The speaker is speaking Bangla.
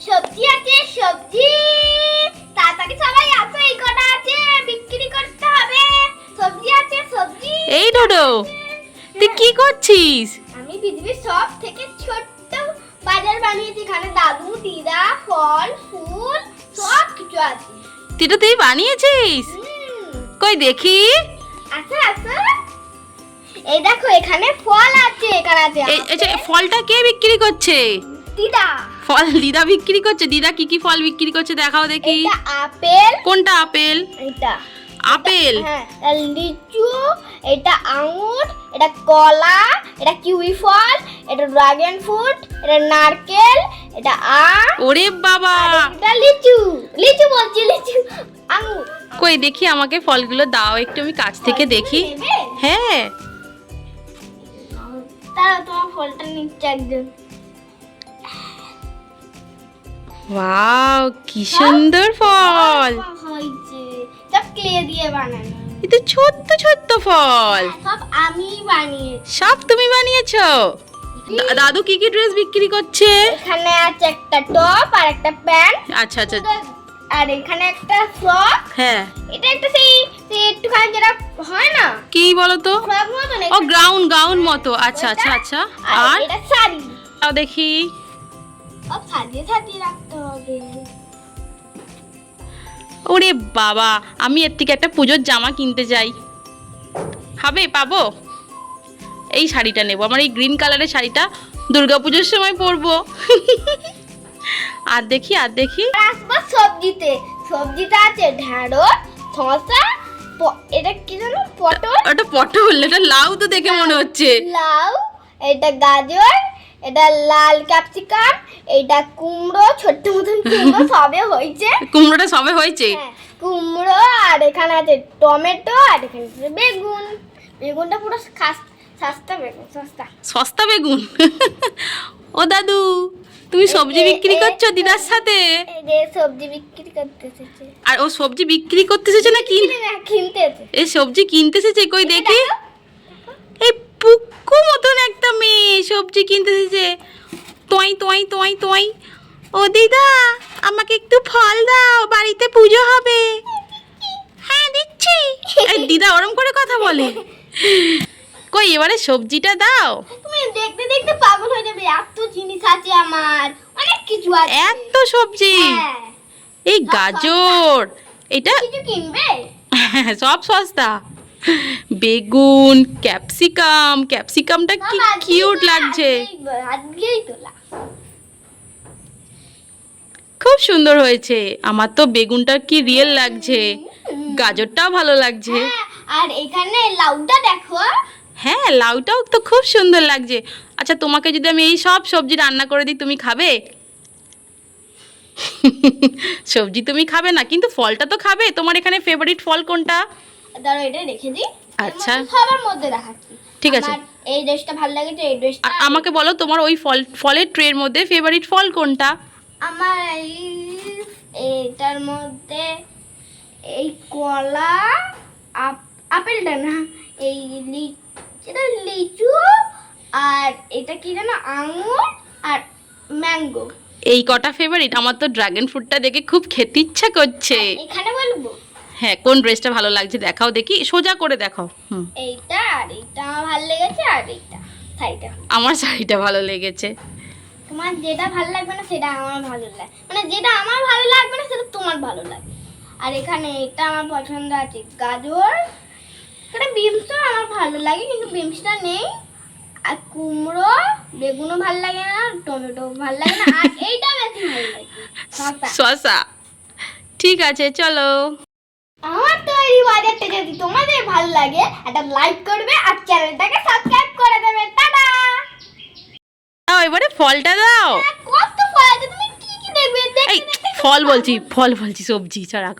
সবজি আছে সবজি। তাড়াতাড়ি সবাই আসো, এই কটা আছে বিক্রি করতে হবে। সবজি আছে সবজি। এই ডোডো, তুই কি করছিস? আমি পৃথিবীর সব থেকে ছোট্ট বাজার বানিয়েছি। এখানে দাদু দিদা ফল ফুল সব কিছু আছে। তুই বানিয়েছিস? কই দেখি। আচ্ছা আচ্ছা, এই দেখো এখানে ফল আছে। এখানে আছে এই ফলটা কে বিক্রি করছে? দিদা। ফল দিদা বিক্রি করছে? দিদা কি কি ফল বিক্রি করছে দেখাও দেখি। এটা আপেল। কোনটা আপেল? এটা আপেল। হ্যাঁ, লিচু, এটা আঙ্গুর, এটা কলা, এটা কিউই ফল, এটা ড্রাগন ফ্রুট, এটা নারকেল, এটা আম। ওরে বাবা, এটা লিচু। লিচু বলছি, লিচু আঙ্গুর। কই দেখি, আমাকে ফলগুলো দাও একটু, আমি কাছ থেকে দেখি। হ্যাঁ, তারা তোমার ফলটা নিচ্ছে একজন। ওয়াও, কি সুন্দর ফল। হয়েছে সব ক্লে দিয়ে বানানো। এটা ছোট্ট ছোট্ট ফল। সব আমি বানিয়েছি। সব তুমি বানিয়েছো? দাদু কি কি ড্রেস বিক্রি করছে? এখানে আছে একটা টপ আর একটা প্যান্ট। আচ্ছা আচ্ছা। আর এখানে একটা ফ্রক। হ্যাঁ, এটা একটা সেই একটুখানি যেটা হয় না, কি বলো তো? ফ্রক মতো না, ও গাউন মতো। আচ্ছা আচ্ছা আচ্ছা। আর এটা শাড়ি। তাও দেখি। সব সাজিয়ে সাজিয়ে রাখতে হবে। ওরে বাবা, আমি এর থেকে একটা পুজোর জামা কিনতে চাই। হবে? পাবো? এই শাড়িটা নেবো, আমার এই গ্রিন কালারের শাড়িটা দুর্গাপুজোর সময় পরবো। আর দেখি আর দেখি। আসবো সবজিতে। সবজিতে আছে ঢেঁড়স, শসা, এটা কি জানো, পটল। ওটা পটল, এটা লাউ তো দেখে মনে হচ্ছে। লাউ, এটা গাজর, এটা লাল ক্যাপসিকাম, এটা কুমড়ো, ছোট্ট মতন কুমড়ো সবে হয়েছে। কুমড়োটা সবে হয়েছে? হ্যাঁ, কুমড়ো। আর এখানে আছে টমেটো, আর এখানে আছে বেগুন। বেগুনটা পুরো সস্তা বেগুন, সস্তা। সস্তা বেগুন। ও দাদু, তুমি সবজি বিক্রি করছো দিদার সাথে? এই যে সবজি বিক্রি করতে এসেছে। আর ও সবজি বিক্রি করতে এসেছে না কিনতে এসেছে। এই সবজি কিনতে এসেছে? কই দেখি। এই পুক্কু মতন একটা মেয়ে সবজি কিনতে এসেছে। তোই তোই তোই তোই। ও দিদা, আমাকে একটু ফল দাও, বাড়িতে পুজো হবে। হ্যাঁ দিচ্ছি। এই দিদা ওরম করে কথা বলে? কই এবারে সবজিটা দাও। তুমি দেখতে দেখতে পাগল হয়ে যাবে, এত জিনিস আছে আমার, অনেক কিছু আছে। এত সবজি। হ্যাঁ, এই গাজর, এটা কিছু কিনবে? সব সস্তা। বেগুন, ক্যাপসিকামটা কি কিউট লাগছে। আজকেই তোলা। খুব সুন্দর হয়েছে। আমার তো বেগুনটা কি রিয়েল লাগছে, গাজরটাও ভালো লাগছে। হ্যাঁ, আর এখানে লাউটা দেখো। হ্যাঁ, লাউটাও তো খুব সুন্দর লাগছে। আচ্ছা, তোমাকে যদি আমি এই সব সবজি রান্না করে দিই, তুমি খাবে? সবজি তুমি খাবে না, কিন্তু ফলটা তো খাবে। তোমার এখানে ফেভারিট ফল কোনটা? দাঁড়াও, এটা রেখে দিই। আচ্ছা, সবার মধ্যে দেখাচ্ছি। ঠিক আছে। আমার এই ড্রেসটা ভালো লাগে, তো এই ড্রেসটা। আমাকে বলো, তোমার ওই ফলের ট্রের মধ্যে ফেভারিট ফল কোনটা? আমার এইটার মধ্যে এই কলা, আপেলটা না, এই এটা লিচু, আর এটা কি জানো, আঙুর আর ম্যাঙ্গো। এই কটা ফেভারিট? আমার তো ড্রাগন ফ্রুটটা দেখে খুব খেতে ইচ্ছা করছে। এখানে বলবো? হ্যাঁ, কোন ড্রেসটা ভালো লাগছে দেখাও দেখি, সোজা করে দেখাও। এইটা আর এইটা আমার ভালো লেগেছে, আর এইটা শাড়িটা। আমার শাড়িটা ভালো লেগেছে। তোমার যেটা ভালো লাগবে না সেটা আমার ভালো লাগে, মানে যেটা আমার ভালো লাগবে না সেটা তোমার ভালো লাগে। আর এখানে এটা আমার পছন্দ আছে, গাজর। এটা বিমসও আমার ভালো লাগে, কিন্তু বিমসটা নেই। আর কুমড়ো, বেগুনও ভালো লাগে না, টমেটো ভালো লাগে না, আর এইটা বেশি ভালো লাগে, শসা। ঠিক আছে, চলো। আমার তৈরি বাজারটা যদি তোমাদের ভালো লাগে, একটা লাইক করবে আর চ্যানেলটাকে সাবস্ক্রাইব করে দেবে। টাটা। দাও এবারে ফলটা দাও। কত ফল আছে, তুমি কি কি দেখবে? এই ফল বলছি সবজি ছাড়া।